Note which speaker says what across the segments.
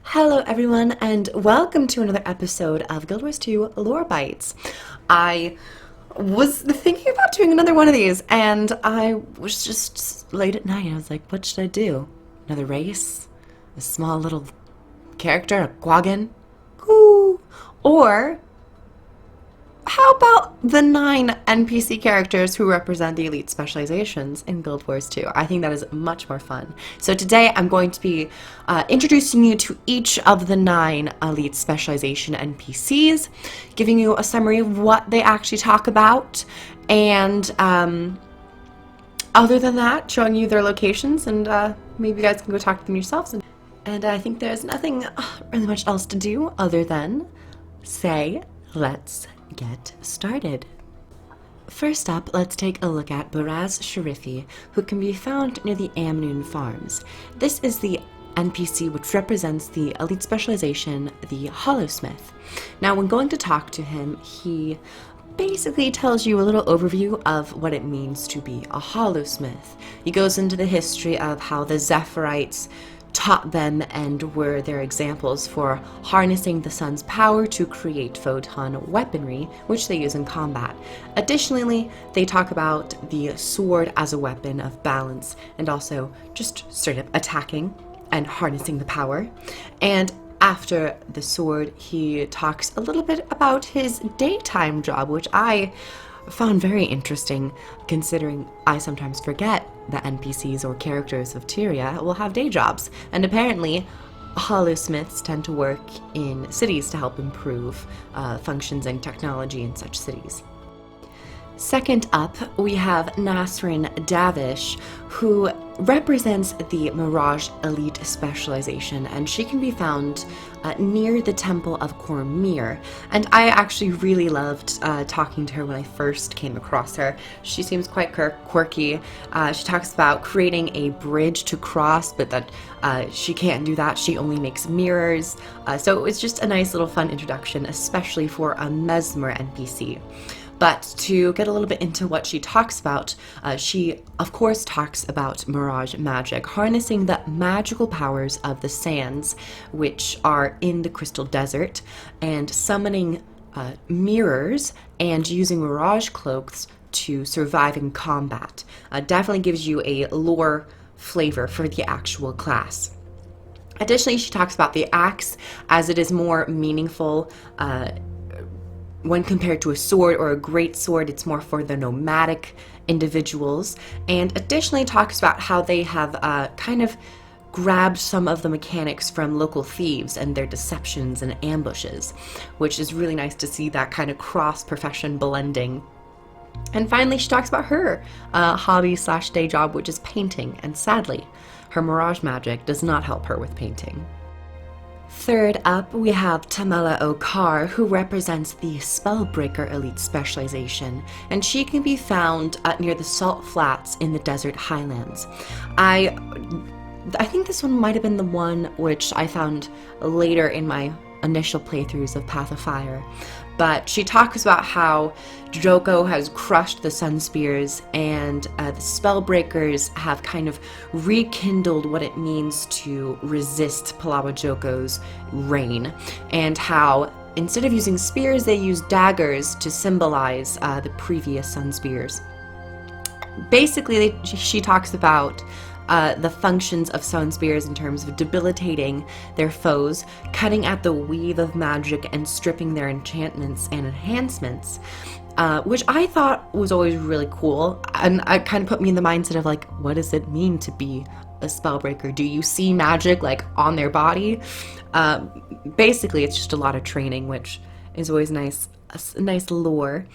Speaker 1: Hello everyone, and welcome to another episode of Guild Wars 2 Lore Bytes. I was thinking about doing another one of these, and I was just late at night. I was like, what should I do? Another race? A small little character? A quaggan? Ooh. Or how about the 9 NPC characters who represent the elite specializations in Guild Wars 2? I think that is much more fun. So today I'm going to be introducing you to each of the 9 elite specialization NPCs, giving you a summary of what they actually talk about, and other than that, showing you their locations, and maybe you guys can go talk to them yourselves. And I think there's nothing really much else to do other than say, let's get started. First up, let's take a look at Baraz Sharifi, who can be found near the Amnoon Farms. This is the NPC which represents the elite specialization, the Hollowsmith. Now, when going to talk to him, he basically tells you a little overview of what it means to be a Hollowsmith. He goes into the history of how the Zephyrites taught them and were their examples for harnessing the sun's power to create photon weaponry, which they use in combat. Additionally, they talk about the sword as a weapon of balance and also just straight up attacking and harnessing the power. And after the sword, he talks a little bit about his daytime job, which I found very interesting, considering I sometimes forget that NPCs or characters of Tyria will have day jobs, and apparently Hollowsmiths tend to work in cities to help improve functions and technology in such cities. Second up, we have Noreen Dabish, who represents the Mirage Elite Specialization, and she can be found near the Temple of Cormyr. And I actually really loved talking to her when I first came across her. She seems quite quirky. She talks about creating a bridge to cross, but that she can't do that. She only makes mirrors. So it was just a nice little fun introduction, especially for a Mesmer NPC. But to get a little bit into what she talks about, she of course talks about mirage magic, harnessing the magical powers of the sands, which are in the Crystal Desert, and summoning mirrors and using mirage cloaks to survive in combat. Definitely gives you a lore flavor for the actual class. Additionally, she talks about the axe, as it is more meaningful when compared to a sword or a great sword. It's more for the nomadic individuals, and additionally talks about how they have kind of grabbed some of the mechanics from local thieves and their deceptions and ambushes, which is really nice to see that kind of cross-profession blending. And finally, she talks about her hobby/day job, which is painting, and sadly, her mirage magic does not help her with painting. Third up, we have Tamela Okar, who represents the Spellbreaker Elite Specialization, and she can be found near the Salt Flats in the Desert Highlands. I think this one might have been the one which I found later in my initial playthroughs of Path of Fire, but she talks about how Joko has crushed the Sun Spears, and the Spellbreakers have kind of rekindled what it means to resist Palawa Joko's reign, and how instead of using spears, they use daggers to symbolize the previous Sun Spears. Basically, she talks about the functions of Sun Spears in terms of debilitating their foes, cutting at the weave of magic, and stripping their enchantments and enhancements, which I thought was always really cool. And it kind of put me in the mindset of like, what does it mean to be a spellbreaker? Do you see magic like on their body? Basically, it's just a lot of training, which is always nice, a nice lore.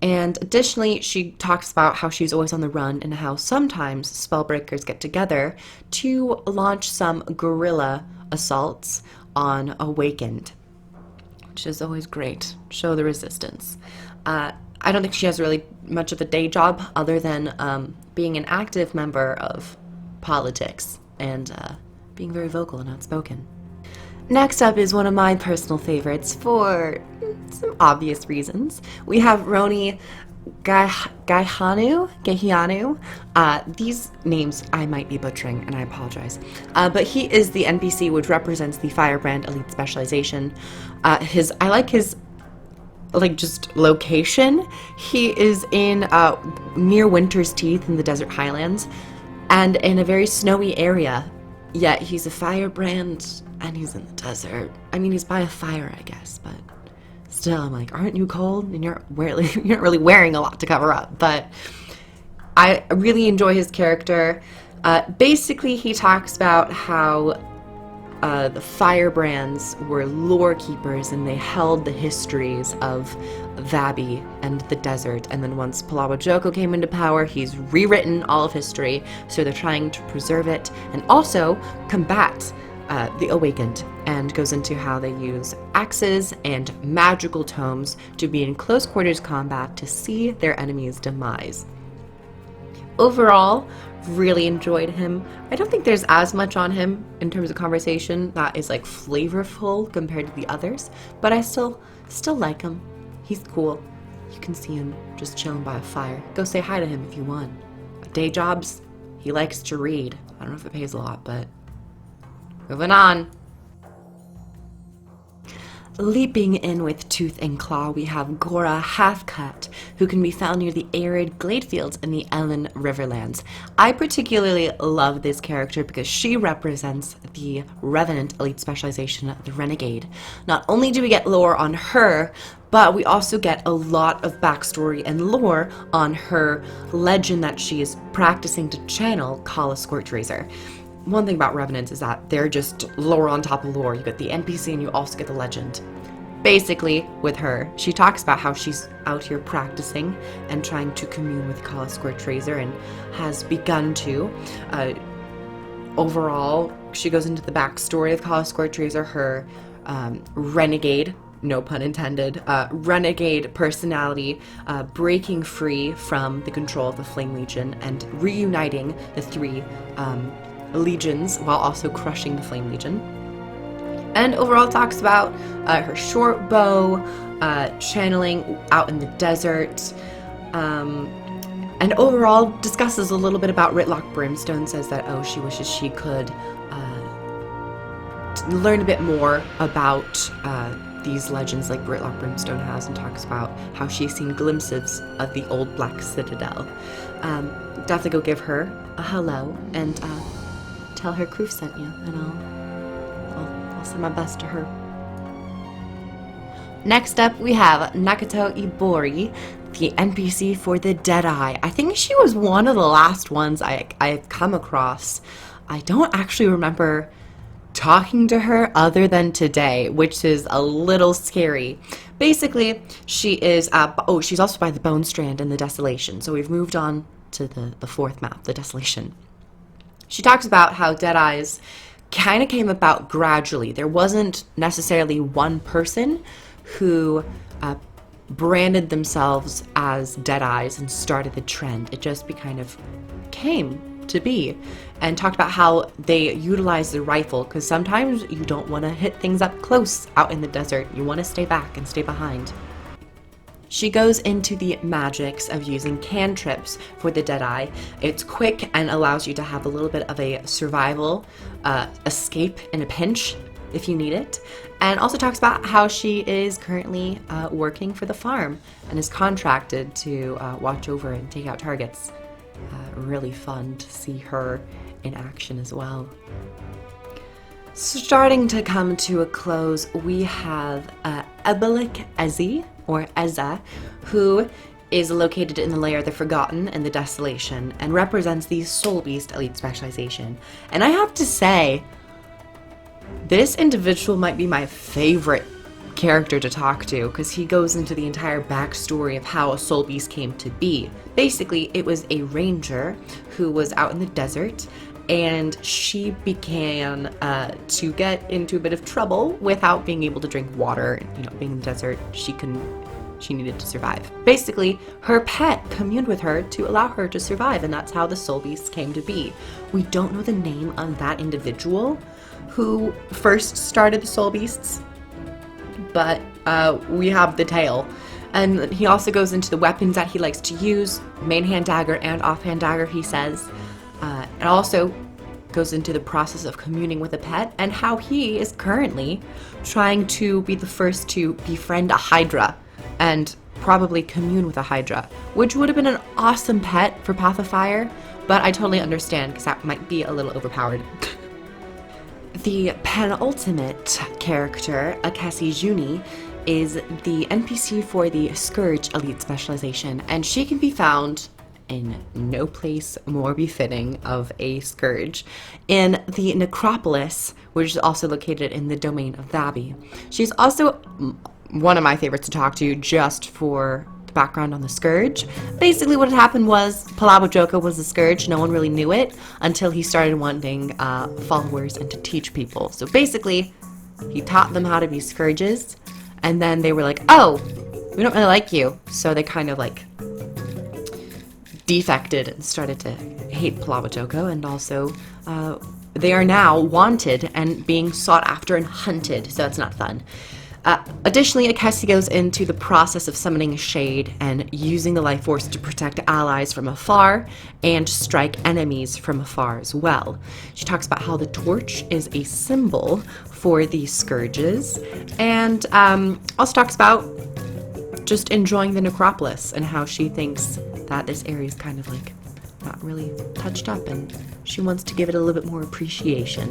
Speaker 1: And additionally, she talks about how she's always on the run and how sometimes spellbreakers get together to launch some guerrilla assaults on Awakened, which is always great. Show the resistance. I don't think she has really much of a day job other than being an active member of politics and being very vocal and outspoken. Next up is one of my personal favorites for some obvious reasons. We have Roni Gehianu. These names I might be butchering, and I apologize. But he is the NPC which represents the Firebrand Elite Specialization. I like his just location. He is in near Winter's Teeth in the Desert Highlands, and in a very snowy area. Yet he's a firebrand, and he's in the desert. I mean, he's by a fire, I guess, but still, I'm like, aren't you cold? And you're not really wearing a lot to cover up. But I really enjoy his character. Basically, he talks about how the firebrands were lore keepers, and they held the histories of Vabi and the desert. And then once Palawa Joko came into power, he's rewritten all of history. So they're trying to preserve it and also combat the Awakened, and goes into how they use axes and magical tomes to be in close quarters combat to see their enemy's demise. Overall, really enjoyed him. I don't think there's as much on him in terms of conversation that is like flavorful compared to the others, but I still like him. He's cool. You can see him just chilling by a fire. Go say hi to him if you want. Day jobs, he likes to read. I don't know if it pays a lot, but moving on. Leaping in with tooth and claw, we have Cora Halfcut, who can be found near the arid glade fields in the Ellen Riverlands. I particularly love this character because she represents the Revenant Elite Specialization, the Renegade. Not only do we get lore on her, but we also get a lot of backstory and lore on her legend that she is practicing to channel, call a Scourge Razor. One thing about Revenants is that they're just lore on top of lore. You get the NPC and you also get the legend. Basically, with her, she talks about how she's out here practicing and trying to commune with Kala Scourge Razor, and has begun to. Overall, she goes into the backstory of Kala Scourge Razor, her renegade, no pun intended, renegade personality, breaking free from the control of the Flame Legion and reuniting the three legions while also crushing the Flame Legion. And overall talks about her short bow, channeling out in the desert, and overall discusses a little bit about Ritlock Brimstone. Says that, she wishes she could learn a bit more about these legends like Ritlock Brimstone has, and talks about how she's seen glimpses of the old Black Citadel. Definitely go give her a hello and tell her Kroof sent you, and I'll send my best to her. Next up, we have Nakato Ibori, the NPC for the Deadeye. I think she was one of the last ones I've come across. I don't actually remember talking to her other than today, which is a little scary. Basically, she is, she's also by the Bone Strand and the Desolation. So we've moved on to the fourth map, the Desolation. She talks about how Deadeyes kind of came about gradually. There wasn't necessarily one person who branded themselves as Deadeyes and started the trend. It just kind of came to be, and talked about how they utilize the rifle, because sometimes you don't want to hit things up close out in the desert. You want to stay back and stay behind. She goes into the magics of using cantrips for the Deadeye. It's quick and allows you to have a little bit of a survival escape in a pinch if you need it. And also talks about how she is currently working for the farm and is contracted to watch over and take out targets. Really fun to see her in action as well. Starting to come to a close, we have Ebelik Ezi, or Eza, who is located in the Lair of the Forgotten and the Desolation, and represents the Solebeast Elite Specialization. And I have to say, this individual might be my favorite character to talk to, because he goes into the entire backstory of how a Solebeast came to be. Basically, it was a ranger who was out in the desert, and she began to get into a bit of trouble without being able to drink water. Being in the desert, she needed to survive. Basically, her pet communed with her to allow her to survive, and that's how the Solebeasts came to be. We don't know the name of that individual who first started the Solebeasts, but we have the tale. And he also goes into the weapons that he likes to use, main hand dagger and offhand dagger, he says. It also goes into the process of communing with a pet and how he is currently trying to be the first to befriend a Hydra and probably commune with a Hydra, which would have been an awesome pet for Path of Fire, but I totally understand because that might be a little overpowered. The penultimate character, Akesi Juni, is the NPC for the Scourge Elite Specialization, and she can be found in no place more befitting of a Scourge, in the Necropolis, which is also located in the domain of Thabi. She's also one of my favorites to talk to just for the background on the Scourge. Basically what had happened was Palabo Joko was the Scourge. No one really knew it until he started wanting followers and to teach people. So basically he taught them how to be Scourges, and then they were like, oh, we don't really like you. So they kind of like defected and started to hate Palabo Joko, and also they are now wanted and being sought after and hunted, so it's not fun. Additionally, Akesi goes into the process of summoning shade and using the life force to protect allies from afar and strike enemies from afar as well. She talks about how the torch is a symbol for these Scourges, and also talks about just enjoying the Necropolis and how she thinks that this area is kind of like not really touched up, and she wants to give it a little bit more appreciation,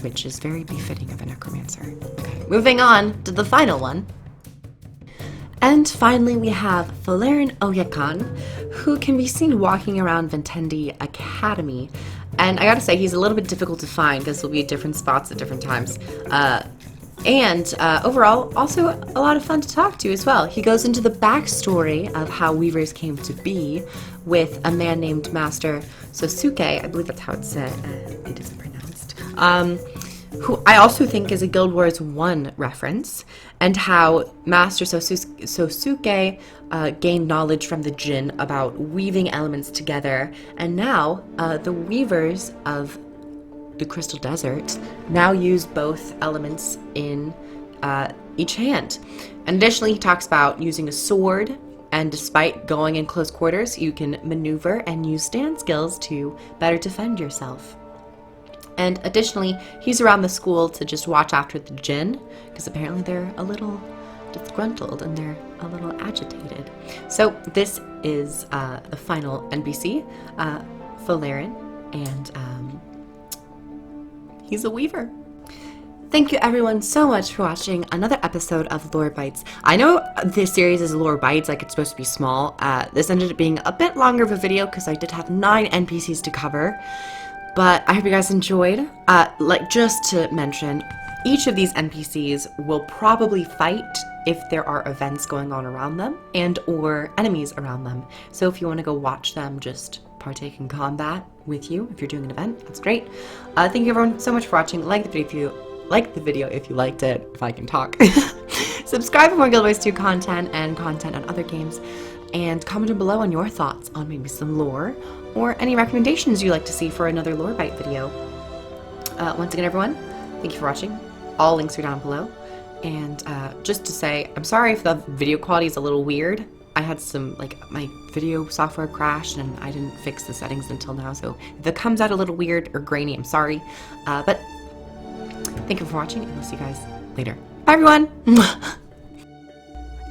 Speaker 1: which is very befitting of a necromancer. Okay, moving on to the final one. And finally we have Valerian Oyakan, who can be seen walking around Ventendi Academy. And I gotta say, he's a little bit difficult to find because he'll be at different spots at different times. Overall, also a lot of fun to talk to as well. He goes into the backstory of how Weavers came to be with a man named Master Sosuke, I believe that's how it is pronounced, who I also think is a Guild Wars 1 reference, and how Master Sosuke gained knowledge from the Jinn about weaving elements together, and now the Weavers of the Crystal Desert now use both elements in each hand. And additionally, he talks about using a sword, and despite going in close quarters, you can maneuver and use stand skills to better defend yourself. And additionally, he's around the school to just watch after the Jinn, because apparently they're a little disgruntled and they're a little agitated. So this is the final NPC, Valerian, and he's a Weaver. Thank you everyone so much for watching another episode of Lore Bytes. I know this series is Lore Bytes, like it's supposed to be small. This ended up being a bit longer of a video because I did have 9 NPCs to cover, but I hope you guys enjoyed. Just to mention, each of these NPCs will probably fight if there are events going on around them and or enemies around them. So if you want to go watch them just partake in combat with you, if you're doing an event, that's great. Thank you everyone so much for watching. Like the video if you liked it, if I can talk. Subscribe for more Guild Wars 2 content and content on other games, and comment below on your thoughts on maybe some lore or any recommendations you'd like to see for another Lore Byte video. Once again everyone, thank you for watching. All links are down below, and just to say, I'm sorry if the video quality is a little weird. I had some, my video software crashed and I didn't fix the settings until now, so if it comes out a little weird or grainy, I'm sorry. But thank you for watching, and we'll see you guys later. Bye everyone!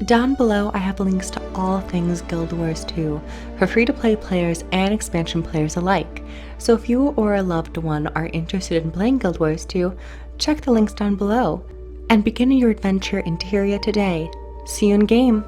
Speaker 1: Down below I have links to all things Guild Wars 2 for free-to-play players and expansion players alike. So if you or a loved one are interested in playing Guild Wars 2, check the links down below and begin your adventure in Tyria today. See you in game!